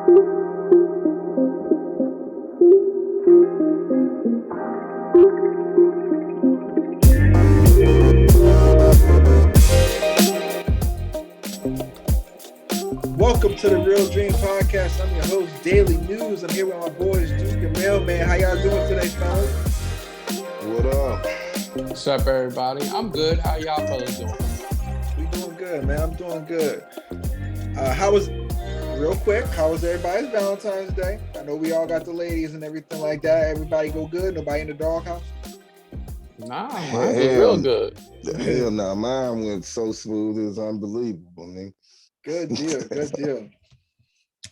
Welcome to the Real Dream Podcast. I'm your host, Daily News. I'm here with my boys, Duke and Mailman. How y'all doing today, fellas? What up? What's up, everybody? I'm good. How y'all fellas doing? We doing good, man. I'm doing good. How was everybody's Valentine's Day? I know we all got the ladies and everything like that. Everybody go good? Nobody in the doghouse? Nah, mine was real good. Hell no, mine went so smooth. It was unbelievable, man. Good deal, good deal.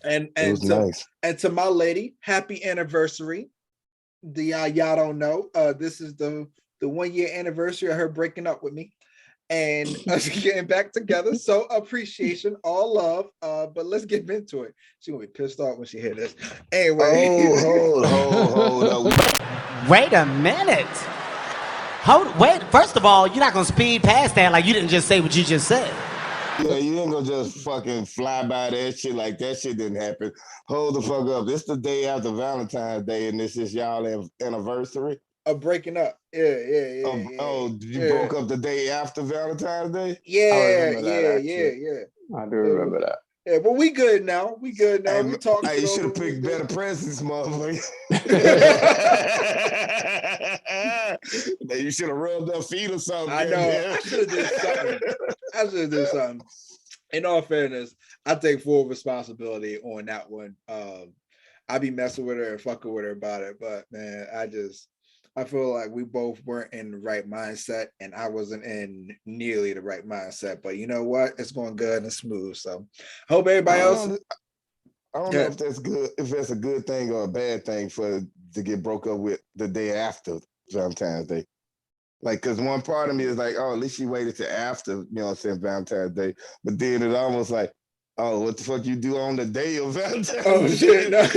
And nice. And to my lady, happy anniversary. Y'all don't know. This is the 1 year anniversary of her breaking up with me and us getting back together. So appreciation, all love. But let's get into it. She's gonna be pissed off when she hears this. Anyway. Hold up. Wait a minute. Wait. First of all, you're not gonna speed past that like you didn't just say what you just said. Yeah, you ain't gonna just fucking fly by that shit like that shit didn't happen. Hold the fuck up. This the day after Valentine's Day, and this is y'all anniversary of breaking up. Yeah. You broke up the day after Valentine's Day? Yeah. I do remember that. Yeah, but we good now. We talked. Hey, you should have picked better presents, motherfucker. You should have rubbed her feet or something. I know. I should have did something. In all fairness, I take full responsibility on that one. I be messing with her and fucking with her about it, but man, I feel like we both weren't in the right mindset, and I wasn't in nearly the right mindset. But you know what? It's going good and smooth. So I hope everybody else. I don't know if that's good, if that's a good thing or a bad thing to get broke up with the day after Valentine's Day. Like, because one part of me is like, oh, at least she waited till after, you know what I'm saying, Valentine's Day. But then it's almost like, oh, what the fuck you do on the day of Valentine's Day? Oh, shit. No.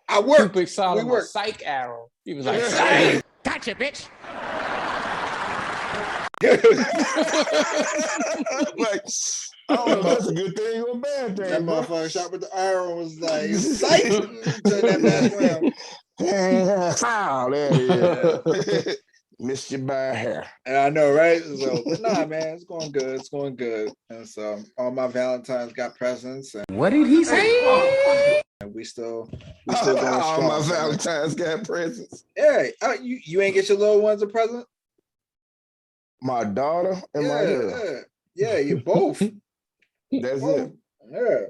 I worked. We worked. Psych arrow. He was like, psych. Gotcha, bitch. Like, oh, that's a good thing or a bad thing. That motherfucker shot with the arrow was like, psych. Turn that back around. Foul. There. Missed you by a hair. And I know, right? So, but nah, man, it's going good. It's going good. And so all my Valentines got presents. And What did he say? And we still going strong. All my Valentines got presents. Yeah, you ain't get your little ones a present? My daughter and my girl. Yeah, you both. That's it. Yeah.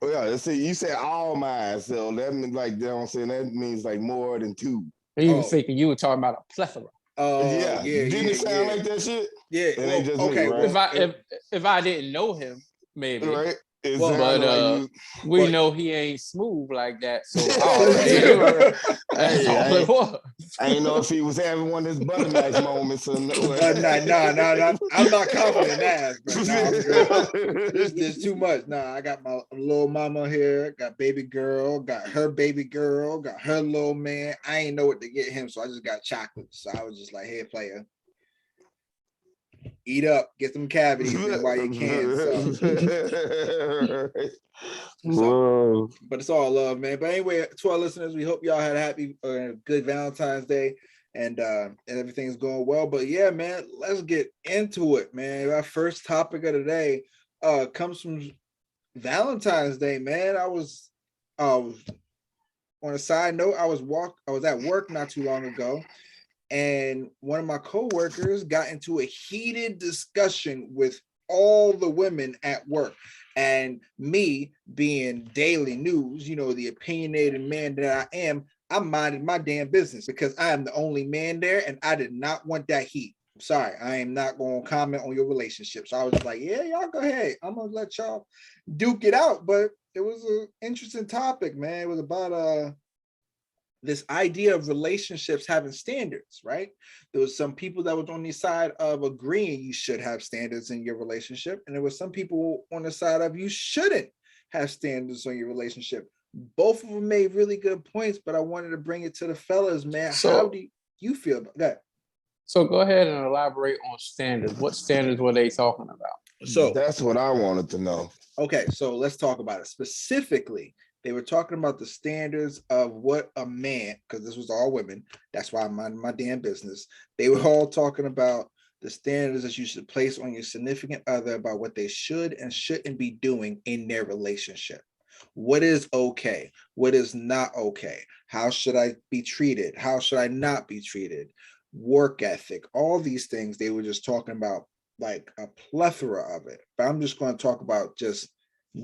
Oh, yeah, see, you said all mine, so that means like, you know what I'm saying? That means like more than two. He was thinking you were talking about a plethora. Yeah. Didn't it sound like that shit? Yeah. Okay. Me, right? If I didn't know him, maybe. Right. But we know he ain't smooth like that. So I ain't know if he was having one of his butter knife moments or no. No. I'm not confident in that. There's too much. I got my little mama here, got baby girl, got her baby girl, got her little man. I ain't know what to get him, so I just got chocolate. So I was just like, hey, player. Eat up, get some cavities while you can. So, but it's all love, man. But anyway, to our listeners, we hope y'all had a happy, good Valentine's Day, and everything's going well. But yeah, man, let's get into it, man. Our first topic of the day comes from Valentine's Day, man. I was on a side note, I was at work not too long ago. And one of my coworkers got into a heated discussion with all the women at work. And me being Daily News, you know, the opinionated man that I am, I minded my damn business because I am the only man there and I did not want that heat. I'm sorry, I am not going to comment on your relationship. So I was just like, yeah, y'all go ahead. I'm going to let y'all duke it out. But it was an interesting topic, man. It was about this idea of relationships having standards, right? There was some people that was on the side of agreeing you should have standards in your relationship. And there was some people on the side of you shouldn't have standards on your relationship. Both of them made really good points, but I wanted to bring it to the fellas, man. How do you feel about that? So go ahead and elaborate on standards. What standards were they talking about? So that's what I wanted to know. Okay, so let's talk about it. Specifically, they were talking about the standards of what a man, because this was all women. That's why I'm minding my damn business. They were all talking about the standards that you should place on your significant other about what they should and shouldn't be doing in their relationship. What is okay? What is not okay? How should I be treated? How should I not be treated? Work ethic, all these things they were just talking about, like a plethora of it. But I'm just going to talk about just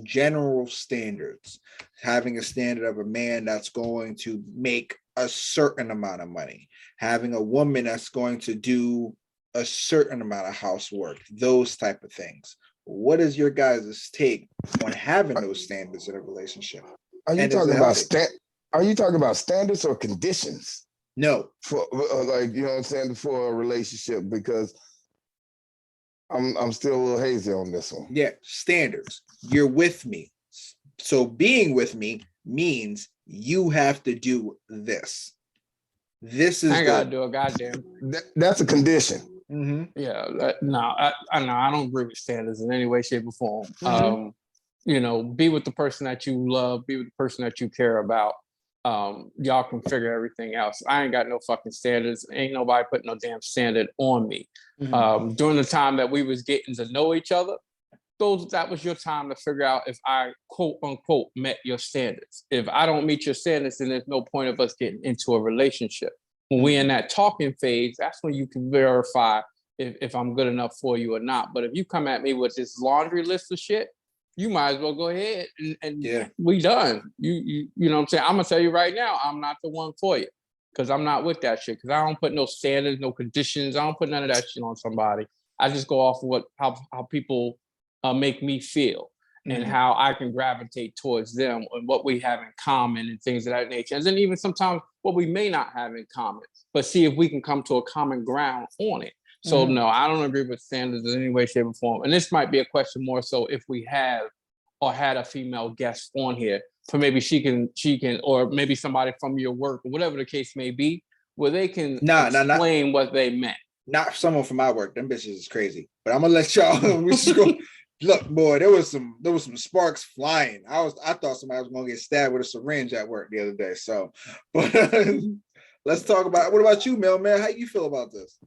general standards. Having a standard of a man that's going to make a certain amount of money, having a woman that's going to do a certain amount of housework, those type of things. What is your guys' take on having those standards in a relationship? Are you talking about are you talking about standards or conditions? No. For like, you know what I'm saying, for a relationship, because I'm still a little hazy on this one. Yeah, standards. You're with me. So being with me means you have to do this. This is I gotta do a goddamn. That's a condition. Mm-hmm. Yeah, I don't agree with standards in any way, shape, or form. Mm-hmm. You know, be with the person that you love, be with the person that you care about. Y'all can figure everything else. I ain't got no fucking standards. Ain't nobody put no damn standard on me. Mm-hmm. During the time that we was getting to know each other, that was your time to figure out if I quote unquote met your standards. If I don't meet your standards, then there's no point of us getting into a relationship. When we're in that talking phase, that's when you can verify if I'm good enough for you or not. But if you come at me with this laundry list of shit, you might as well go ahead and we done. You know what I'm saying? I'm gonna tell you right now, I'm not the one for you, because I'm not with that shit. Because I don't put no standards, no conditions. I don't put none of that shit on somebody. I just go off of how people make me feel and how I can gravitate towards them and what we have in common and things of that nature. And then even sometimes what we may not have in common, but see if we can come to a common ground on it. So no, I don't agree with standards in any way, shape, or form. And this might be a question more so if we have or had a female guest on here, for maybe she can, or maybe somebody from your work or whatever the case may be, where they can explain what they meant. Not someone from my work. Them bitches is crazy. But I'm gonna let y'all. We just go. Look, boy, there was some sparks flying. I thought somebody was gonna get stabbed with a syringe at work the other day. So, but let's talk about. What about you, Mel? Man, how you feel about this?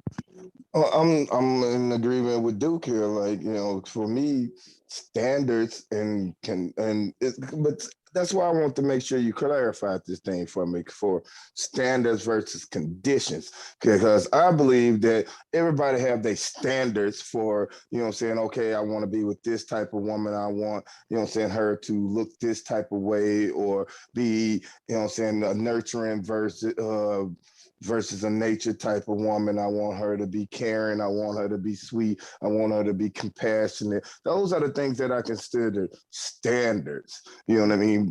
I'm in agreement with Duke here. Like, you know, for me, standards but that's why I want to make sure you clarify this thing for me, for standards versus conditions, because I believe that everybody have their standards for, you know what I'm saying, okay, I want to be with this type of woman. I want, you know what I'm saying, her to look this type of way, or be, you know what I'm saying, a nurturing versus a nature type of woman. I want her to be caring. I want her to be sweet. I want her to be compassionate. Those are the things that I consider standards. You know what I mean?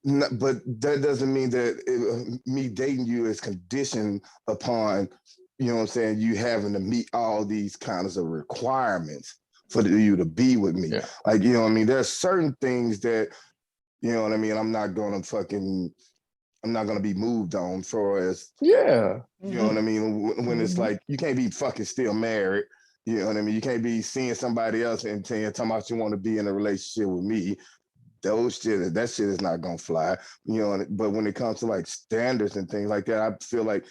But that doesn't mean that me dating you is conditioned upon, you know what I'm saying, you having to meet all these kinds of requirements for you to be with me. Yeah. Like, you know what I mean? There's certain things that, you know what I mean, I'm not going to be moved on for as, you know what I mean? When it's like, you can't be fucking still married, you know what I mean? You can't be seeing somebody else and talking about you want to be in a relationship with me. That shit is not going to fly, you know? But when it comes to like standards and things like that, I feel like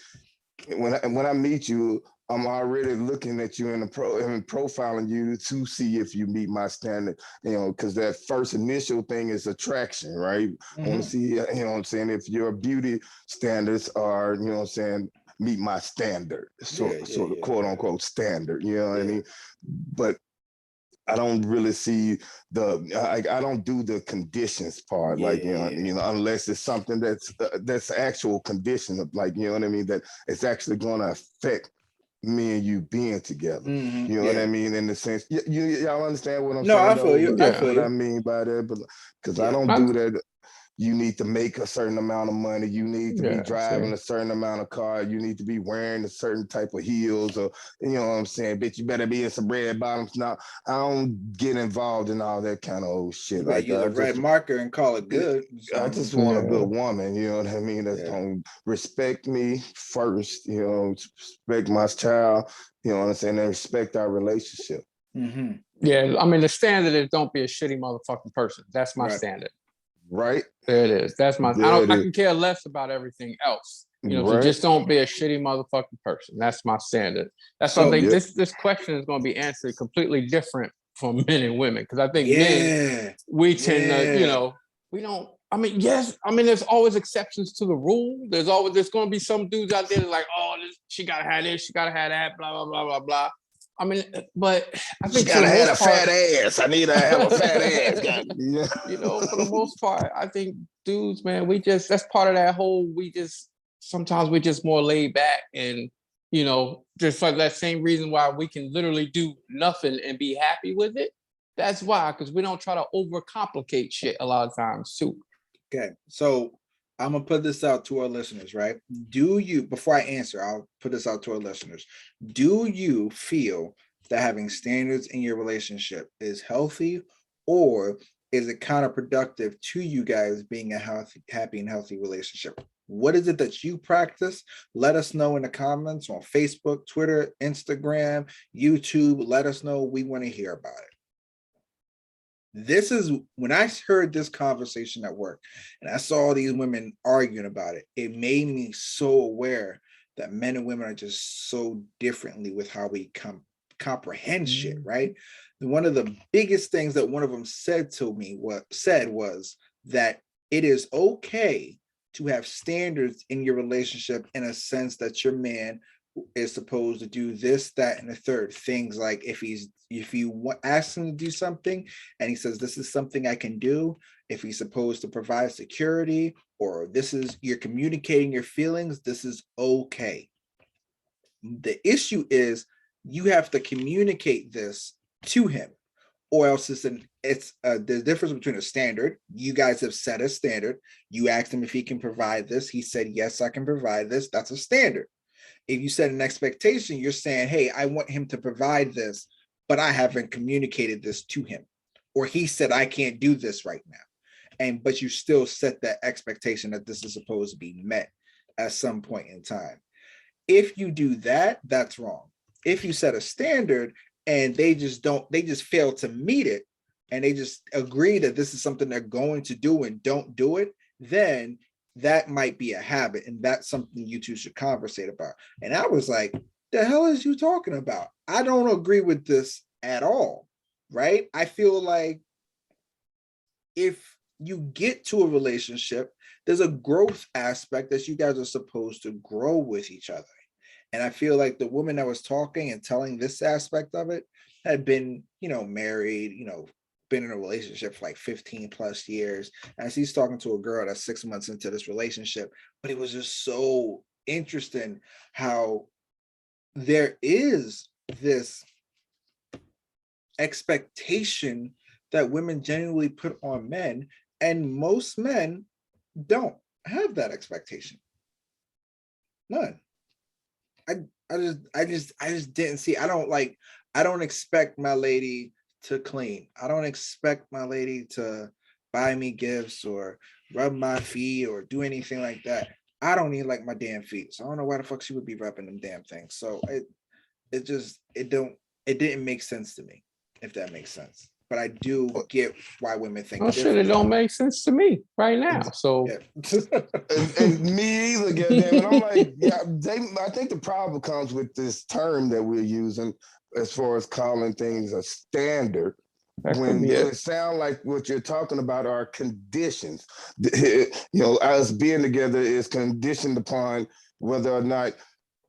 when I meet you, I'm already looking at you and profiling you to see if you meet my standard, you know, because that first initial thing is attraction, right? I want to see, you know what I'm saying, if your beauty standards are, you know what I'm saying, meet my standard, sort of quote unquote standard, you know what I mean? But I don't really see I don't do the conditions part, like, you know, unless it's something that's actual condition of, like, you know what I mean, that it's actually going to affect me and you being together. You know what I mean? In the sense, y'all understand what I'm saying? No, I feel you. I feel what I mean by that, but because I don't do that. You need to make a certain amount of money. You need to be driving a certain amount of car. You need to be wearing a certain type of heels, or, you know what I'm saying, bitch, you better be in some red bottoms. Now, I don't get involved in all that kind of old shit. Like, use a red marker and call it good. I just want a good woman, you know what I mean? That's going to respect me first, you know, respect my child, you know what I'm saying, and respect our relationship. Yeah, I mean, the standard is don't be a shitty motherfucking person. That's my standard. Right. There it is. That's my. I can care less about everything else. So just don't be a shitty motherfucking person. That's my standard. That's why I think this question is going to be answered completely different for men and women, because I think men, we tend to, we don't. I mean, yes. I mean, there's always exceptions to the rule. There's going to be some dudes out there that like, oh, she gotta have this, she gotta have that, blah blah blah blah blah. I mean, but I think she gotta have a fat ass. I need to have a fat ass. For the most part, I think dudes, man, that's part of that whole. Sometimes we just more laid back, and just like that same reason why we can literally do nothing and be happy with it. That's why, because we don't try to overcomplicate shit a lot of times too. Okay, so I'm gonna put this out to our listeners, right? Before I answer, I'll put this out to our listeners. Do you feel that having standards in your relationship is healthy, or is it counterproductive to you guys being a happy and healthy relationship? What is it that you practice? Let us know in the comments on Facebook, Twitter, Instagram, YouTube. Let us know. We want to hear about it. This is when I heard this conversation at work and I saw these women arguing about it. It made me so aware that men and women are just so differently with how we comprehend shit, right? And one of the biggest things that one of them said to me was that it is okay to have standards in your relationship, in a sense that your man is supposed to do this, that, and the third. Things like if you ask him to do something and he says, this is something I can do, if he's supposed to provide security, or you're communicating your feelings, this is okay. The issue is you have to communicate this to him, or else there's a difference between a standard. You guys have set a standard. You asked him if he can provide this. He said, yes, I can provide this. That's a standard. If you set an expectation, you're saying, hey, I want him to provide this, but I haven't communicated this to him. Or he said, I can't do this right now. But you still set that expectation that this is supposed to be met at some point in time. If you do that, that's wrong. If you set a standard and they just fail to meet it, and they just agree that this is something they're going to do and don't do it, then that might be a habit, and that's something you two should conversate about. And I was like, the hell is you talking about? I don't agree with this at all, right? I feel like if you get to a relationship, there's a growth aspect that you guys are supposed to grow with each other. And I feel like the woman that was talking and telling this aspect of it had been, married, been in a relationship for like 15 plus years. And she's talking to a girl that's 6 months into this relationship. But it was just so interesting how there is this expectation that women genuinely put on men, and most men don't have that expectation. None. I just didn't see. I don't expect my lady to clean. I don't expect my lady to buy me gifts or rub my feet or do anything like that. I don't even like my damn feet, so I don't know why the fuck she would be rubbing them damn things. So it didn't make sense to me, if that makes sense. But I do get why women think. Oh shit, it don't make sense to me right now. So and me either, goddamn. I'm like, I think the problem comes with this term that we're using as far as calling things a standard. When it sounds like what you're talking about are conditions. Us being together is conditioned upon whether or not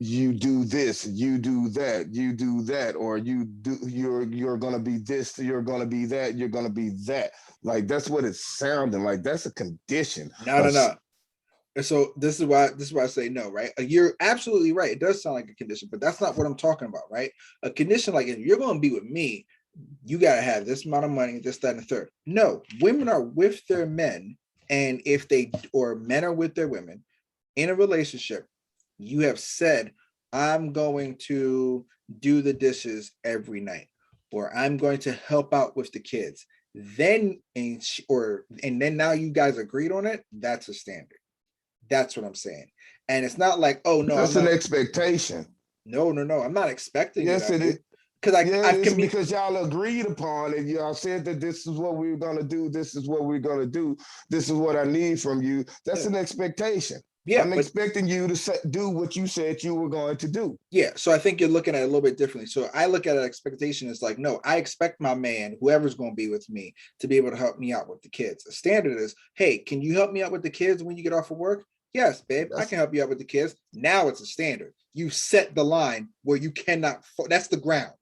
you do this, you do that, or you're gonna be this, you're gonna be that, you're gonna be that. Like that's what it's sounding like. That's a condition. No. And so this is why I say no, right? You're absolutely right. It does sound like a condition, but that's not what I'm talking about, right? A condition like if you're gonna be with me, you gotta have this amount of money, this, that, and the third. No, women are with their men, and men are with their women in a relationship. You have said, I'm going to do the dishes every night, or I'm going to help out with the kids. Then now you guys agreed on it. That's a standard. That's what I'm saying. And it's not like, oh no, that's an expectation. No. I'm not expecting. Yes, it is. It's because y'all agreed upon it. Y'all said that this is what we're gonna do. This is what we're gonna do. This is what I need from you. That's an expectation. Yeah, I'm expecting you to do what you said you were going to do. Yeah, so I think you're looking at it a little bit differently. So I look at an expectation as like, no, I expect my man, whoever's going to be with me, to be able to help me out with the kids. The standard is, hey, can you help me out with the kids when you get off of work? Yes, babe, I can help you out with the kids. Now it's a standard. You set the line where you cannot. That's the ground.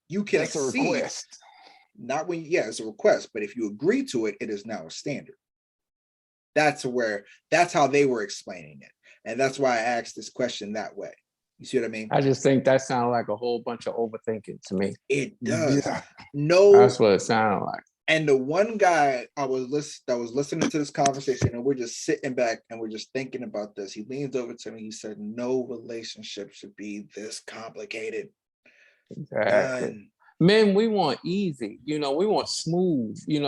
You can exceed. A request. Not when, it's a request, but if you agree to it, it is now a standard. That's how they were explaining it. And that's why I asked this question that way. You see what I mean? I just think that sounded like a whole bunch of overthinking to me. It does. Yeah. No. That's what it sounded like. And the one guy that was listening to this conversation, and we're just sitting back and we're just thinking about this. He leans over to me. He said, no relationship should be this complicated. Exactly. Men, we want easy, we want smooth, we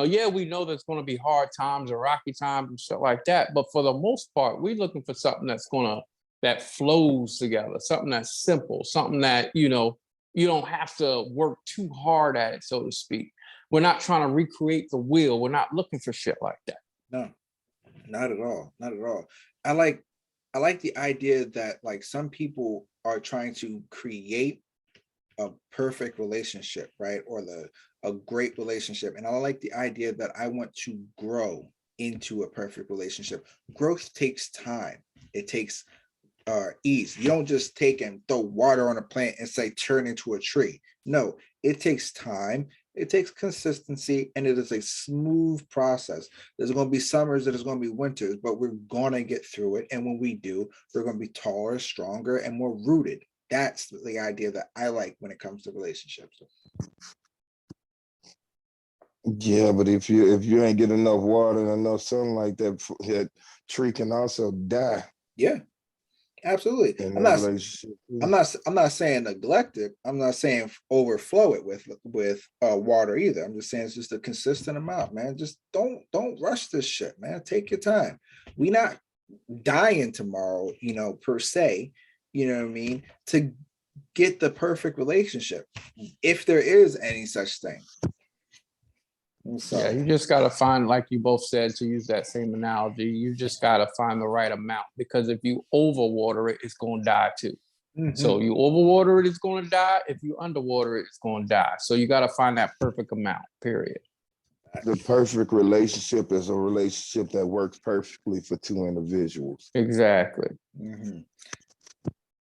know there's going to be hard times or rocky times and stuff like that. But for the most part, we're looking for something that flows together, something that's simple, something that, you don't have to work too hard at it, so to speak. We're not trying to recreate the wheel. We're not looking for shit like that. No, not at all. Not at all. I like the idea that like some people are trying to create a perfect relationship, right? Or a great relationship. And I like the idea that I want to grow into a perfect relationship. Growth takes time. It takes ease. You don't just take and throw water on a plant and say turn into a tree. No, it takes time. It takes consistency, and it is a smooth process. There's going to be summers, there's going to be winters, but we're going to get through it. And when we do, we're going to be taller, stronger, and more rooted. That's the idea that I like when it comes to relationships. Yeah, but if you ain't get enough water and enough sunlight, that tree can also die. Yeah, absolutely. I'm not saying neglect it. I'm not saying overflow it with water either. I'm just saying it's just a consistent amount, man. Just don't rush this shit, man. Take your time. We not dying tomorrow, per se. You know what I mean? To get the perfect relationship, if there is any such thing. So, yeah, you just got to find, like you both said, to use that same analogy, you just got to find the right amount, because if you overwater it, it's going to die too. Mm-hmm. So you overwater it, it's going to die. If you underwater it, it's going to die. So you got to find that perfect amount, period. The perfect relationship is a relationship that works perfectly for two individuals. Exactly. Mm-hmm.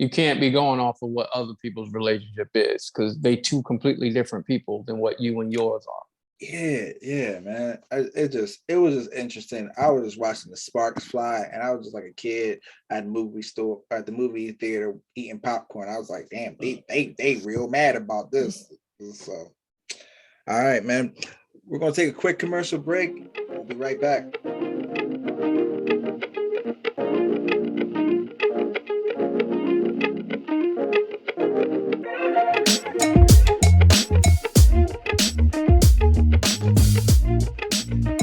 You can't be going off of what other people's relationship is, because they two completely different people than what you and yours are. Yeah, man. It was just interesting. I was just watching the sparks fly, and I was just like a kid at the movie theater eating popcorn. I was like, damn, they real mad about this. So, all right, man. We're gonna take a quick commercial break. We'll be right back.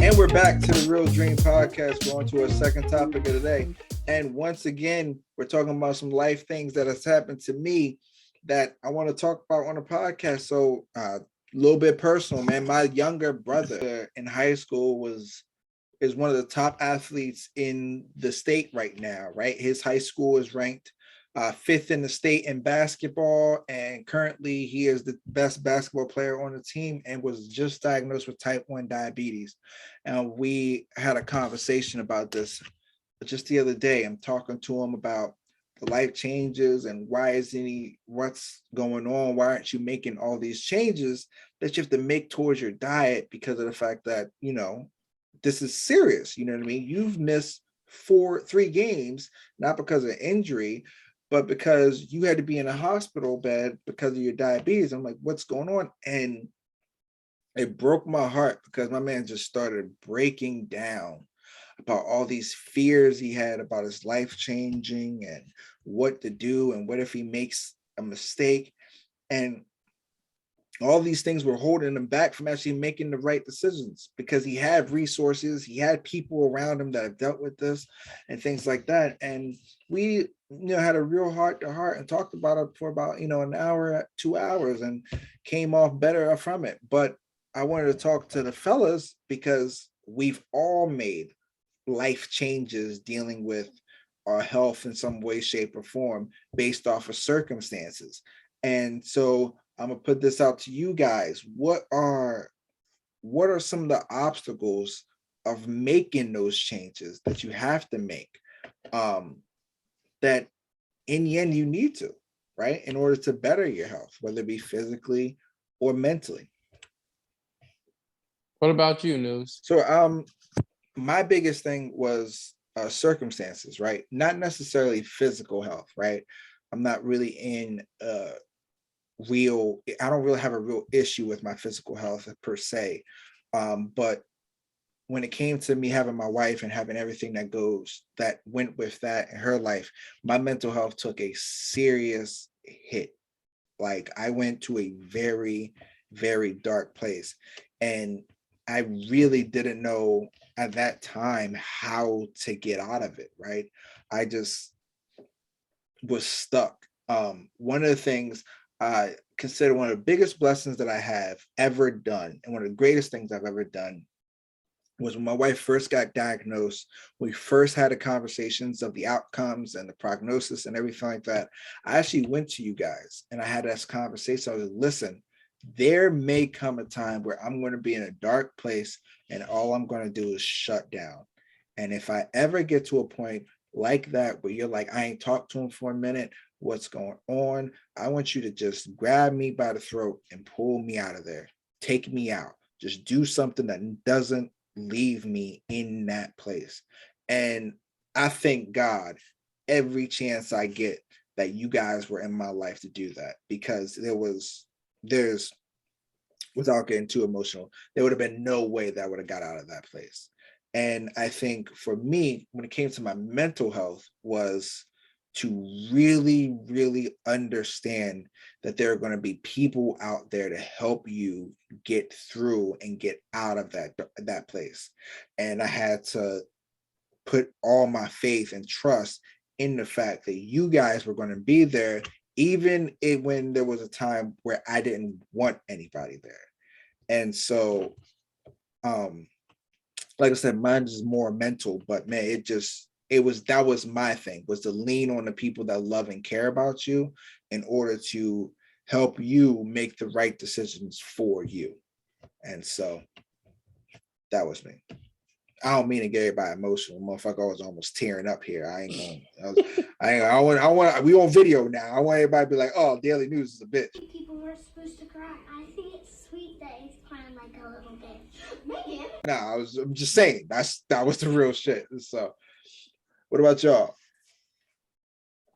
And we're back to the Real Dream Podcast. We're on to our second topic of the day. And once again, we're talking about some life things that has happened to me that I want to talk about on the podcast. So a little bit personal, man. My younger brother in high school is one of the top athletes in the state right now, right? His high school is ranked 5th in the state in basketball, and currently he is the best basketball player on the team and was just diagnosed with type 1 diabetes. And we had a conversation about this just the other day. I'm talking to him about the life changes and what's going on? Why aren't you making all these changes that you have to make towards your diet, because of the fact that, this is serious. You know what I mean? You've missed 3 games, not because of injury, but because you had to be in a hospital bed because of your diabetes. I'm like, what's going on? And it broke my heart, because my man just started breaking down about all these fears he had about his life changing and what to do, and what if he makes a mistake. And all these things were holding him back from actually making the right decisions, because he had resources, he had people around him that have dealt with this and things like that. And we had a real heart to heart and talked about it for about, an hour, 2 hours, and came off better from it. But I wanted to talk to the fellas because we've all made life changes dealing with our health in some way, shape, or form based off of circumstances. And so I'm gonna put this out to you guys. What are some of the obstacles of making those changes that you have to make? That in the end you need to, right? In order to better your health, whether it be physically or mentally. What about you, News? So my biggest thing was circumstances, right? Not necessarily physical health, right? I'm not really in I don't really have a real issue with my physical health per se. But when it came to me having my wife and having everything that went with that in her life, my mental health took a serious hit. Like, I went to a very, very dark place, and I really didn't know at that time how to get out of it, right? I just was stuck. One of the things I consider one of the biggest blessings that I have ever done, and one of the greatest things I've ever done, was when my wife first got diagnosed. We first had the conversations of the outcomes and the prognosis and everything like that. I actually went to you guys and I had this conversation. I was like, listen, there may come a time where I'm going to be in a dark place and all I'm going to do is shut down. And if I ever get to a point like that where you're like, I ain't talked to him for a minute, what's going on? I want you to just grab me by the throat and pull me out of there. Take me out. Just do something that doesn't leave me in that place. And I thank God every chance I get that you guys were in my life to do that, because there's without getting too emotional, there would have been no way that I would have got out of that place. And I think for me, when it came to my mental health, was to really, really understand that there are going to be people out there to help you get through and get out of that place. And I had to put all my faith and trust in the fact that you guys were going to be there, even when there was a time where I didn't want anybody there. And so, like I said, mine is more mental, but man, that was my thing, was to lean on the people that love and care about you in order to help you make the right decisions for you. And so that was me. I don't mean to get everybody emotional. Motherfucker, I was almost tearing up here. We on video now. I want everybody to be like, oh, Daily News is a bitch. People were supposed to cry. I think it's sweet that he's crying like a little bit. Megan. No, I'm just saying that was the real shit. So what about y'all?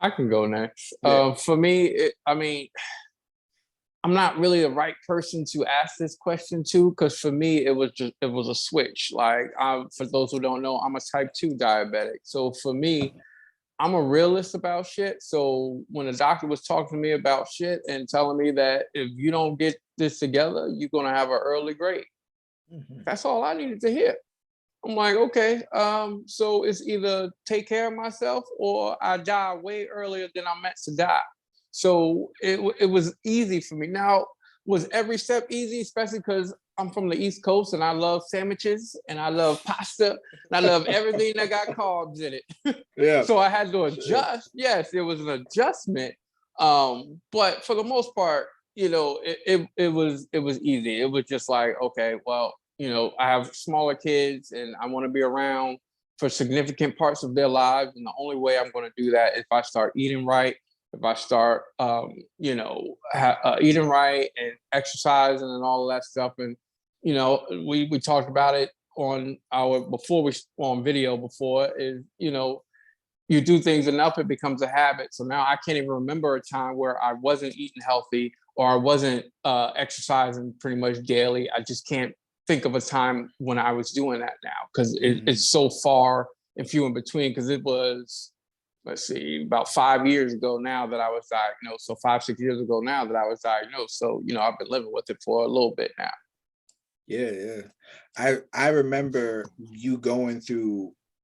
I can go next. Yeah. For me, I'm not really the right person to ask this question to, because for me, it was a switch. Like, for those who don't know, I'm a type 2 diabetic. So for me, I'm a realist about shit. So when the doctor was talking to me about shit and telling me that if you don't get this together, you're going to have an early grade. Mm-hmm. That's all I needed to hear. I'm like, okay, so it's either take care of myself or I die way earlier than I'm meant to die. So it was easy for me. Now, was every step easy, especially because I'm from the East Coast and I love sandwiches and I love pasta and I love everything that got carbs in it. Yeah. So I had to adjust. Yes, it was an adjustment. But for the most part, it was easy. It was just like, okay, well, I have smaller kids and I want to be around for significant parts of their lives. And the only way I'm going to do that is if I start eating right, if I start, eating right and exercising and all of that stuff. And, we talked about it on video before, is, you do things enough, it becomes a habit. So now I can't even remember a time where I wasn't eating healthy or I wasn't exercising pretty much daily. I just can't think of a time when I was doing that now, because it's so far and few in between, because it was, let's see, about 5 years ago now that I was diagnosed. So 5-6 years ago now that I was diagnosed. So, I've been living with it for a little bit now. Yeah. I remember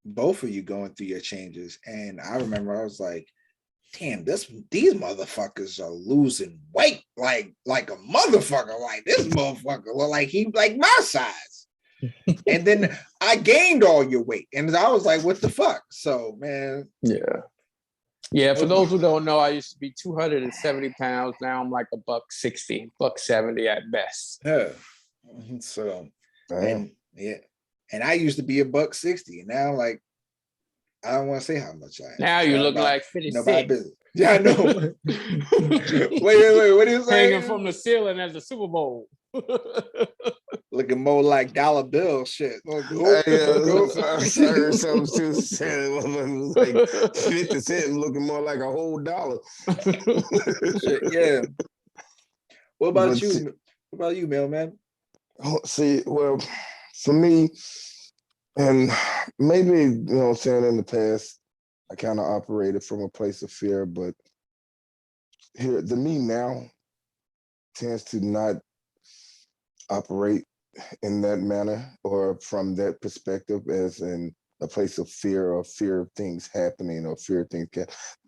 both of you going through your changes. And I remember I was like, damn, these motherfuckers are losing weight like a motherfucker. Like this motherfucker look like he like my size. And then I gained all your weight. And I was like, what the fuck? So man. Yeah. Yeah, for those who don't know, I used to be 270 pounds. Now I'm like $160, $170 at best. Yeah. So and yeah. And I used to be $160. And now like I don't want to say how much I am. Now you look like 56. Yeah, I know. wait. What are you saying? Hanging from the ceiling at the Super Bowl. Looking more like dollar bill shit. I heard something too. Like 50 cents looking more like a whole dollar. Shit, yeah. What about you? What about you, mailman? See, well, for me, and maybe, you know what I'm saying, in the past, I kind of operated from a place of fear, but here, the me now tends to not operate in that manner or from that perspective as in a place of fear or fear of things happening or fear of things.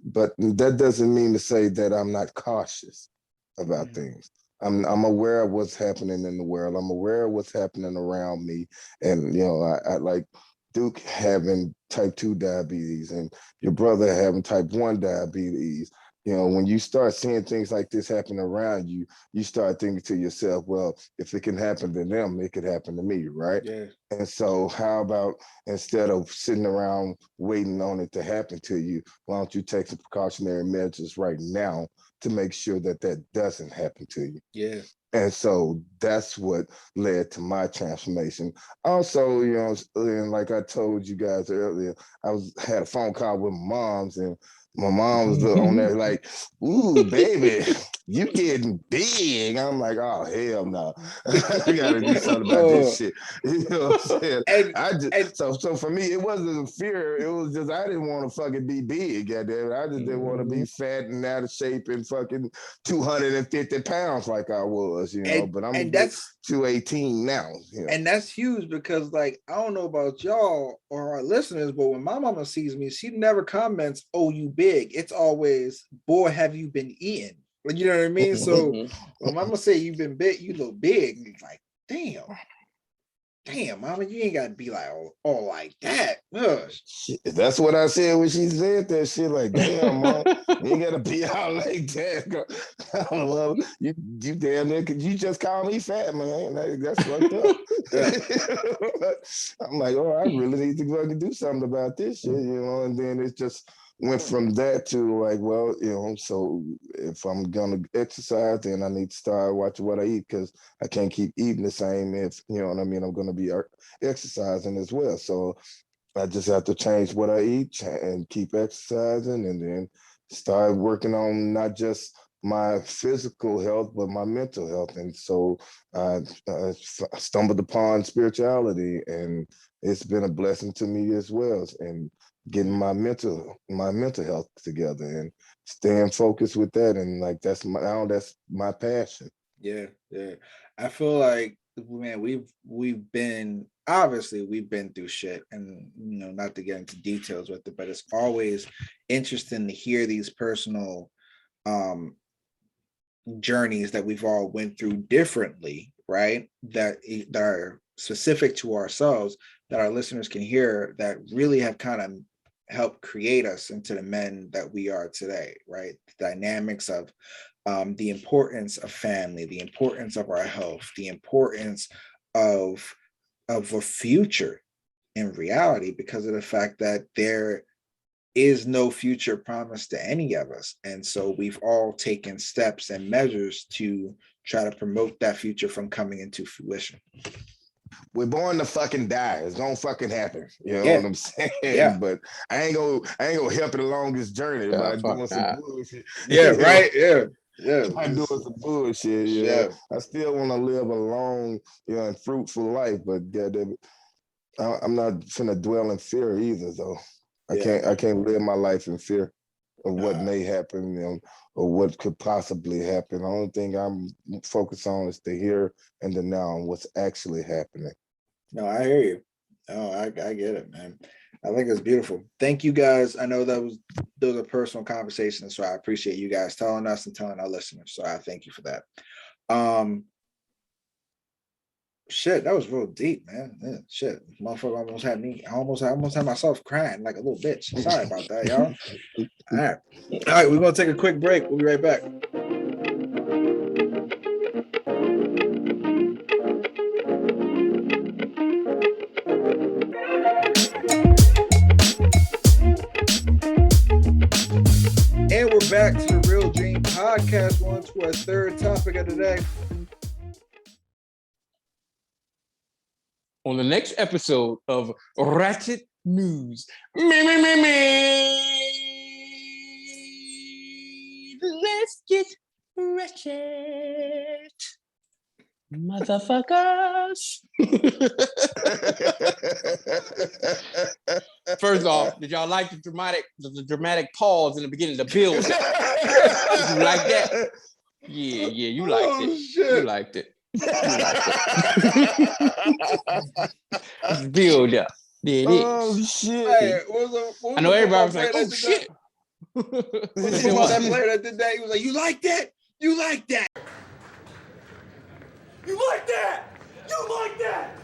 But that doesn't mean to say that I'm not cautious about things. I'm aware of what's happening in the world. I'm aware of what's happening around me. And, you know, I like Duke having type 2 diabetes and your brother having type 1 diabetes. You know, when you start seeing things like this happen around you, you start thinking to yourself, well, if it can happen to them, it could happen to me, right? Yeah. And so how about instead of sitting around waiting on it to happen to you, why don't you take some precautionary measures right now to make sure that that doesn't happen to you? Yeah. And so that's what led to my transformation. Also, you know, and like I told you guys earlier, had a phone call with my moms, and my mom was on there like, ooh, baby, you getting big. I'm like, oh, hell no. I gotta do something about this shit. You know what I'm saying? So for me, it wasn't a fear. It was just, I didn't want to fucking be big. Goddamn it. I just didn't want to be fat and out of shape and fucking 250 pounds like I was, you know, but I'm that's 218 now. You know? And that's huge because, like, I don't know about y'all or our listeners, but when my mama sees me, she never comments, oh, you big. It's always, boy, have you been eating? Like, you know what I mean? So when mama say you've been big, you look big. And it's like, damn, mama, you ain't got to be like, oh, like that. Shit, that's what I said when she said that shit. Like, damn, mom, you ain't got to be out like that. I love you damn near, you just call me fat, man. That's fucked up. I'm like, oh, I really need to fucking do something about this shit, you know? And then it just went from that to like, well, you know, so if I'm gonna exercise, then I need to start watching what I eat, because I can't keep eating the same if, you know what I mean, I'm gonna be exercising as well. So I just have to change what I eat and keep exercising, and then start working on not just my physical health, but my mental health. And so I stumbled upon spirituality, and it's been a blessing to me as well. And getting my mental health together and staying focused with that. And like, that's my passion. Yeah. I feel like, man, we've been through shit, and, you know, not to get into details with it, but it's always interesting to hear these personal journeys that we've all went through differently, right? That are specific to ourselves, that our listeners can hear, that really have kind of helped create us into the men that we are today, right? The dynamics of the importance of family, the importance of our health, the importance of a future in reality, because of the fact that there is no future promised to any of us. And so we've all taken steps and measures to try to promote that future from coming into fruition. We're born to fucking die. It's gonna fucking happen. You know what I'm saying? Yeah. But I ain't gonna help it along this journey by doing some bullshit. Yeah, right. Yeah. By doing some bullshit. Yeah. I still want to live a long, you know, and fruitful life, but goddamn it, I'm not gonna dwell in fear either, though. I can't live my life in fear of what may happen, you know, or what could possibly happen. The only thing I'm focused on is the here and the now, and what's actually happening. No, I hear you. Oh, I get it, man. I think it's beautiful. Thank you guys. I know those are personal conversations, so I appreciate you guys telling us and telling our listeners. So I thank you for that. Shit, that was real deep, man. Yeah, shit, motherfucker almost had me. I almost had myself crying like a little bitch. Sorry about that, y'all. All right, we're gonna take a quick break. We'll be right back. And we're back to the Real Dream Podcast. We're on to our third topic of the day. On the next episode of Ratchet News. Let's get ratchet. Motherfuckers. First off, did y'all like the dramatic pause in the beginning, the build? Did you like that? Yeah, you liked it. Shit. You liked it. Build up. There it is. Oh shit! Hey, I know everybody was like, "Oh shit!" What's the one that player that did that? He was like, "You like that? You like that? You like that? You like that?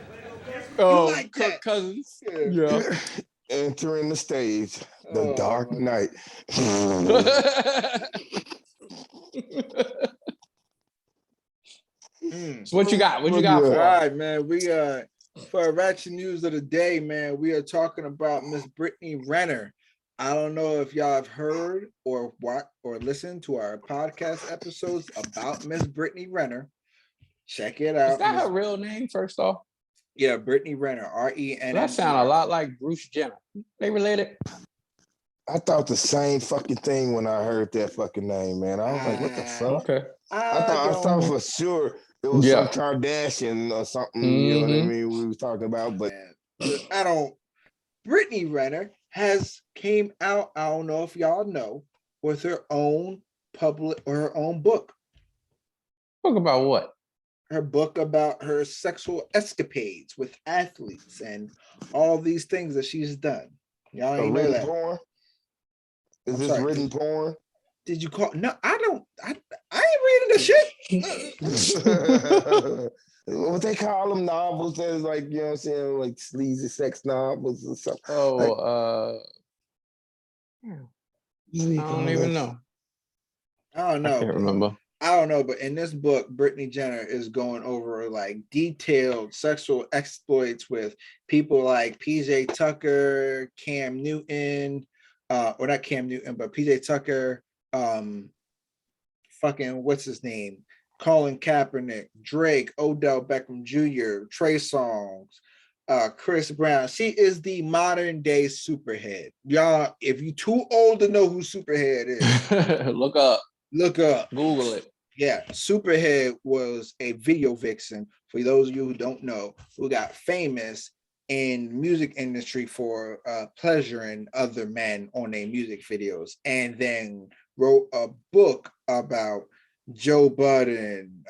Oh, like Kirk that?" Cousins. Yeah. Entering the stage, the Dark Knight. So what you got? What you got for All us? right, man. We for our Ratchet News of the day, man, we are talking about Miss Brittney Renner. I don't know if y'all have heard or what or listened to our podcast episodes about Miss Brittney Renner. Check it out. Is that her real name, first off? Yeah, Brittney Renner, R-E-N-N. That sound a lot like Bruce Jenner. They related? I thought the same fucking thing when I heard that fucking name, man. I was like, what the fuck? Okay. I thought for sure it was some Kardashian or something, you know what I mean, we was talking about, but Brittney Renner has came out, I don't know if y'all know, with her own book. Book about what? Her book about her sexual escapades with athletes and all these things that she's done. Y'all ain't know that. Porn? Is this written porn? Did you call? No, I ain't reading the shit. What they call them novels? That's like, you know what I'm saying, like sleazy sex novels or something. Oh, I don't even know. I don't know. I can't remember. I don't know, but in this book, Brittney Jenner is going over like detailed sexual exploits with people like PJ Tucker, Cam Newton, or not Cam Newton, but PJ Tucker, fucking what's his name? Colin Kaepernick, Drake, Odell Beckham Jr., Trey Songz, Chris Brown. She is the modern day Superhead. Y'all, if you too old to know who Superhead is, look up. Google it. Yeah, Superhead was a video vixen, for those of you who don't know, who got famous in music industry for pleasuring other men on their music videos, and then wrote a book about Joe Budden,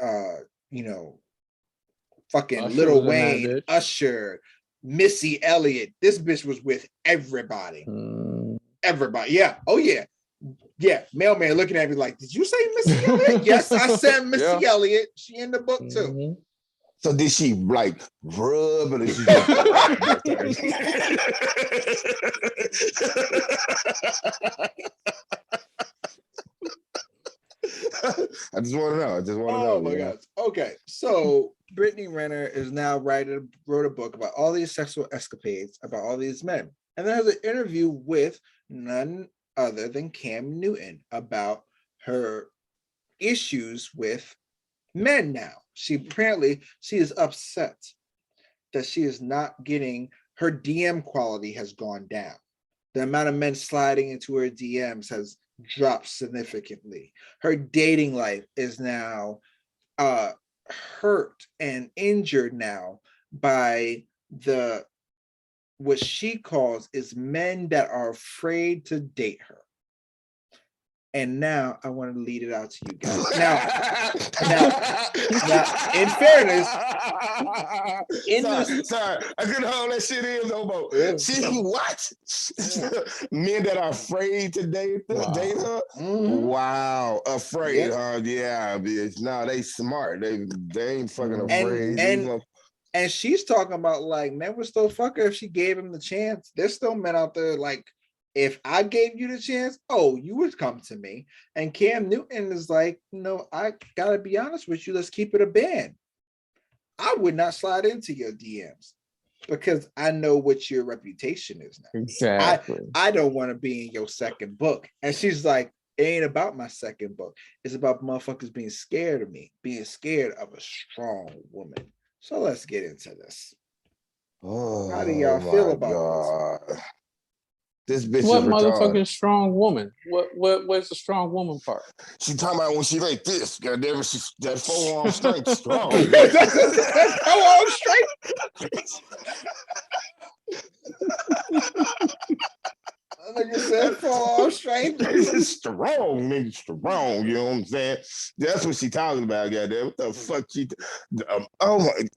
fucking Usher Lil Wayne, Usher, Missy Elliott. This bitch was with everybody. Everybody. Yeah. Oh yeah. Yeah, mailman looking at me like, did you say Missy Elliott? Yes, I said Missy Elliott. She in the book too. So did she like rub or did she just I just want to know. Oh my gosh. Okay, so Brittney Renner is now wrote a book about all these sexual escapades about all these men, and then has an interview with none other than Cam Newton about her issues with men now. She is upset that she is not getting, her DM quality has gone down. The amount of men sliding into her DMs has dropped significantly. Her dating life is now hurt and injured now by what she calls is men that are afraid to date her. And now I want to lead it out to you guys. Now, in fairness, sorry, I couldn't hold that shit in no more. Yeah. See what? Men that are afraid to date her. Mm-hmm. Wow, afraid, huh? Yeah, bitch. No, they smart. They ain't fucking afraid. And she's talking about like men would still fuck her if she gave him the chance. There's still men out there like, if I gave you the chance, you would come to me. And Cam Newton is like, no, I gotta be honest with you. Let's keep it a band. I would not slide into your DMs because I know what your reputation is now. Exactly. I don't want to be in your second book. And she's like, it ain't about my second book. It's about motherfuckers being scared of me, being scared of a strong woman. So let's get into this. How do y'all feel about this? This bitch what is motherfucking retarded. strong woman? What's the strong woman part? She talking about when she like this. Goddamn it, that forearm strength strong. That forearm strength. Nigga said forearm strength. It's strong, nigga, strong. You know what I'm saying? That's what she talking about, goddamn. What the fuck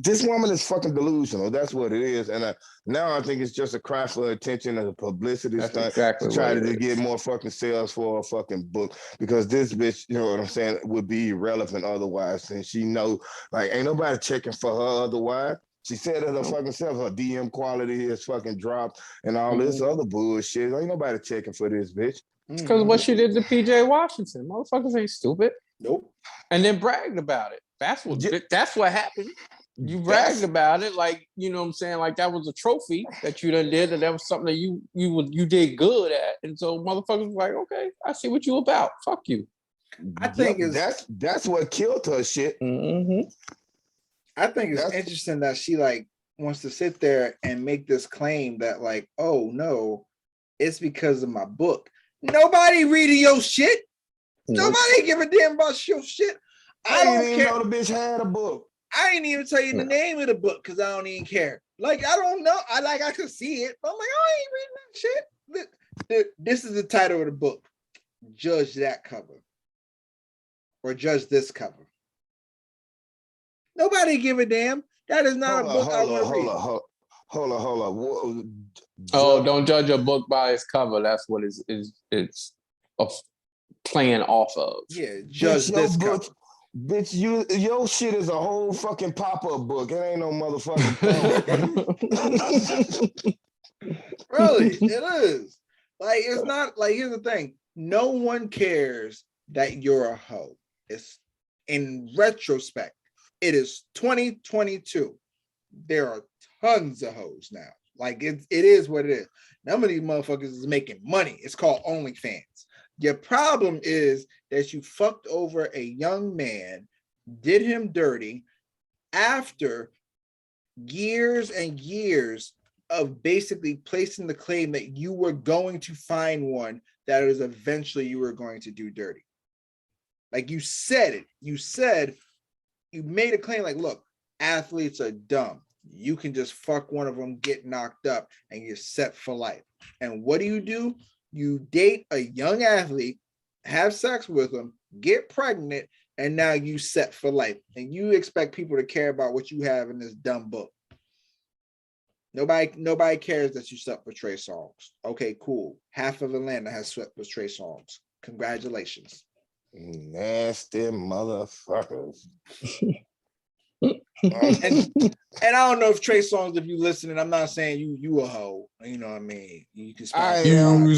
this woman is fucking delusional. That's what it is. And now I think it's just a cry for attention and a publicity stunt to try to get more fucking sales for a fucking book. Because this bitch, you know what I'm saying, would be irrelevant otherwise. And she know, like, ain't nobody checking for her otherwise. She said it her fucking self, her DM quality is fucking dropped and all this other bullshit. Ain't nobody checking for this bitch. Because what she did to PJ Washington. Motherfuckers ain't stupid. Nope. And then bragged about it. That's what happened. You bragged about it, like, you know what I'm saying? Like that was a trophy that you done did, and that was something that you did good at. And so motherfuckers was like, okay, I see what you about. Fuck you. I think that's what killed her shit. Mm-hmm. I think it's interesting that she like wants to sit there and make this claim that like, oh no, it's because of my book. Nobody reading your shit. Nope. Nobody give a damn about your shit. I don't even care. know the bitch had a book. I ain't even tell you the name of the book because I don't even care. Like I don't know. I could see it, but I'm like, I ain't reading that shit. This is the title of the book. Judge that cover, or judge this cover. Nobody give a damn. That is not a book I want to read. Hold on. Don't judge a book by its cover. That's what it's playing off of. Yeah, judge this cover. Bitch, your shit is a whole fucking pop-up book. It ain't no motherfucking Really, it is. Like, it's not like, here's the thing. No one cares that you're a hoe. It's in retrospect. It is 2022. There are tons of hoes now. Like it is what it is. None of these motherfuckers is making money. It's called OnlyFans. Your problem is that you fucked over a young man, did him dirty after years and years of basically placing the claim that you were going to find one that is eventually you were going to do dirty. Like you said it. You made a claim like, look, athletes are dumb. You can just fuck one of them, get knocked up, and you're set for life. And what do? You date a young athlete, have sex with them, get pregnant, and now you set for life. And you expect people to care about what you have in this dumb book. Nobody cares that you slept with Trey Songz. Okay, cool. Half of Atlanta has slept with Trey Songz. Congratulations. Nasty motherfuckers. and I don't know if Trey Songz, if you listening, I'm not saying you a hoe. You know what I mean? You can I am. All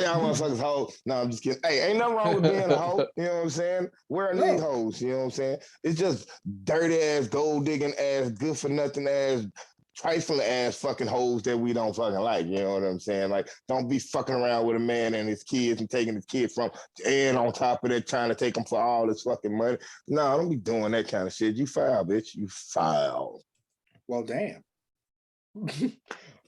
y'all motherfuckers hoes. No, I'm just kidding. Hey, ain't nothing wrong with being a hoe. You know what I'm saying? Where are these hoes? You know what I'm saying? It's just dirty ass, gold digging ass, good for nothing ass, trifling ass fucking hoes that we don't fucking like. You know what I'm saying? Like, don't be fucking around with a man and his kids and taking his kids from, and on top of that, trying to take them for all this fucking money. No, don't be doing that kind of shit. You foul, bitch. You foul. Well, damn.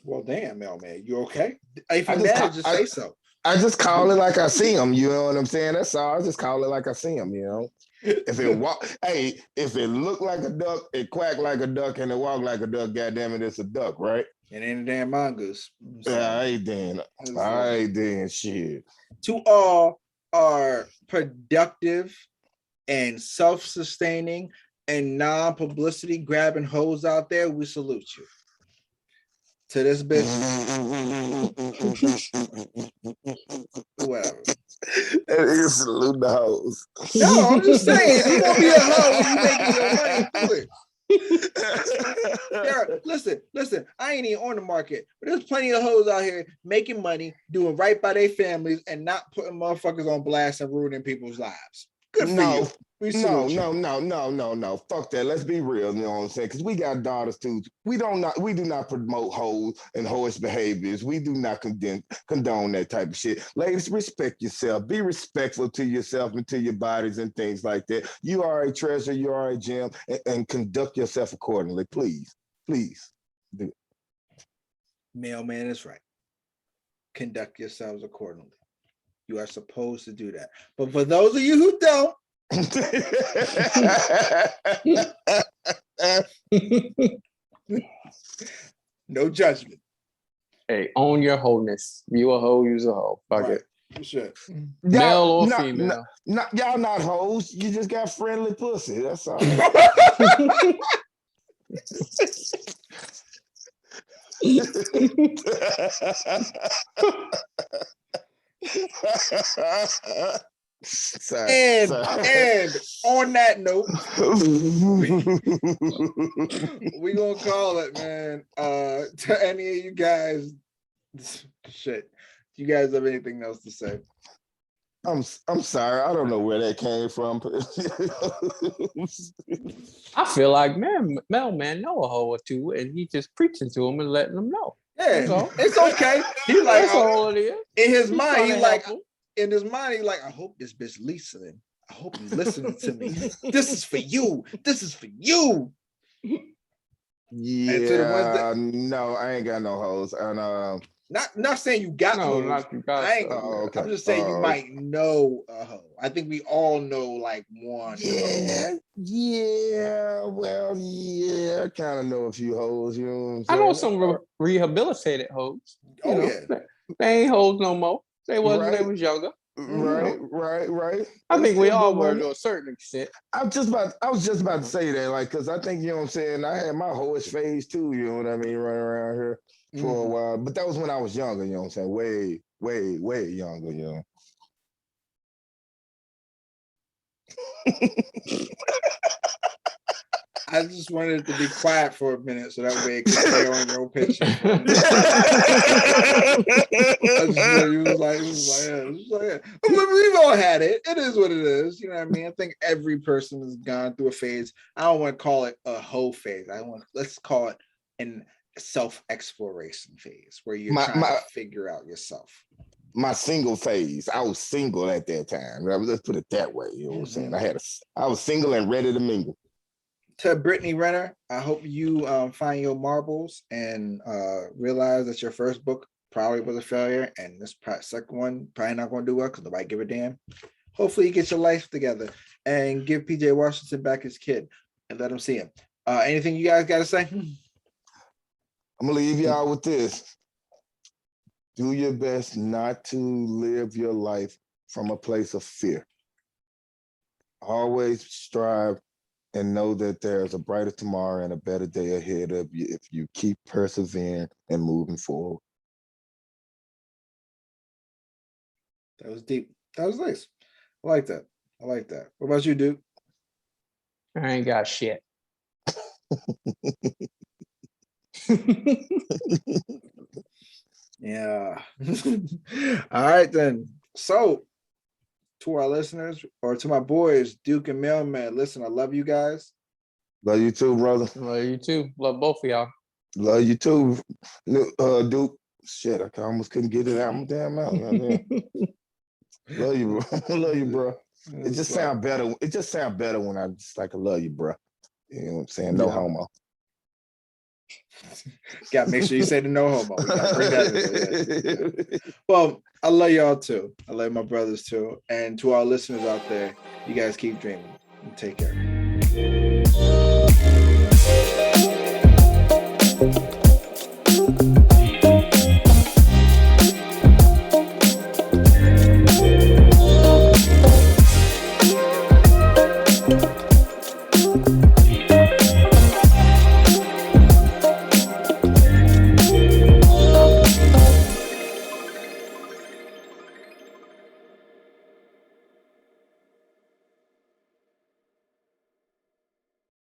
Well, damn, man. You okay? If you're mad, just say so. I just call it like I see him. You know what I'm saying? That's all. I just call it like I see him. You know. If it look like a duck, it quack like a duck, and it walk like a duck, goddamn it, it's a duck, right? It ain't a damn mongoose. All right then, shit. To all our productive and self-sustaining and non-publicity grabbing hoes out there, we salute you. To this bitch, whatever. That is salute the hoes. No, I'm just saying, if you want to be a hoe and you making your money, do it. Yeah, listen, I ain't even on the market, but there's plenty of hoes out here making money, doing right by their families, and not putting motherfuckers on blast and ruining people's lives. Good for you. No. Fuck that. Let's be real. You know what I'm saying? Because we got daughters too. We do not promote hoes and hoish behaviors. We do not condone that type of shit. Ladies, respect yourself. Be respectful to yourself and to your bodies and things like that. You are a treasure. You are a gem, and conduct yourself accordingly. Please do it. Mailman is right. Conduct yourselves accordingly. You are supposed to do that. But for those of you who don't, no judgment. Hey, own your wholeness. You a hoe, you's a hoe. Fuck it. For sure. Male or female. Y'all not hoes. You just got friendly pussy. That's all. And on that note, we gonna call it, man. To any of you guys, shit. Do you guys have anything else to say? I'm sorry. I don't know where that came from. I feel like mailman know a hoe or two, and he just preaching to them and letting them know. Yeah, it's okay. He like, that's all it is. In his mind, he like, I hope this bitch listening. I hope you listening to me. This is for you. This is for you. Yeah, no, I ain't got no hoes. And not saying you got hoes. Not you got. Okay. I'm just saying you might know a hoe. I think we all know like one. Well, I kind of know a few hoes. You know what I'm saying? I know some rehabilitated hoes. Oh yeah, they ain't hoes no more. They was when they was younger. Right. I think we all were to a certain extent. I was just about to say that, like, because I think, you know what I'm saying, I had my hoish phase too, you know what I mean, running around here for a while. But that was when I was younger, you know what I'm saying, way younger, you know. I just wanted it to be quiet for a minute so that way it could stay on your picture. We've all had it. It is what it is. You know what I mean? I think every person has gone through a phase. I don't want to call it a hoe phase. Let's call it an self-exploration phase where you're trying to figure out yourself. My single phase. I was single at that time. Let's put it that way. You know what I'm saying? I was single and ready to mingle. To Brittney Renner, I hope you find your marbles and realize that your first book probably was a failure, and this second one probably not going to do well because nobody give a damn. Hopefully, you get your life together and give PJ Washington back his kid and let him see him. Anything you guys got to say? I'm gonna leave y'all with this. Do your best not to live your life from a place of fear. Always strive and know that there's a brighter tomorrow and a better day ahead of you if you keep persevering and moving forward. That was deep. That was nice. I like that. What about you, Duke? I ain't got shit. Yeah. All right, then. So, to our listeners or to my boys, Duke and Mailman, listen, I love you guys. Love you too, brother. Love you too. Love both of y'all. Love you too, Duke. Shit, I almost couldn't get it out my damn mouth. Love you, bro. Love you, bro. It just sounds better. It just sounds better when I just like, I love you, bro. You know what I'm saying? No homo. Gotta make sure you say the no homo. We gotta bring that in. Well, I love y'all too. I love my brothers too. And to our listeners out there, you guys keep dreaming. Take care.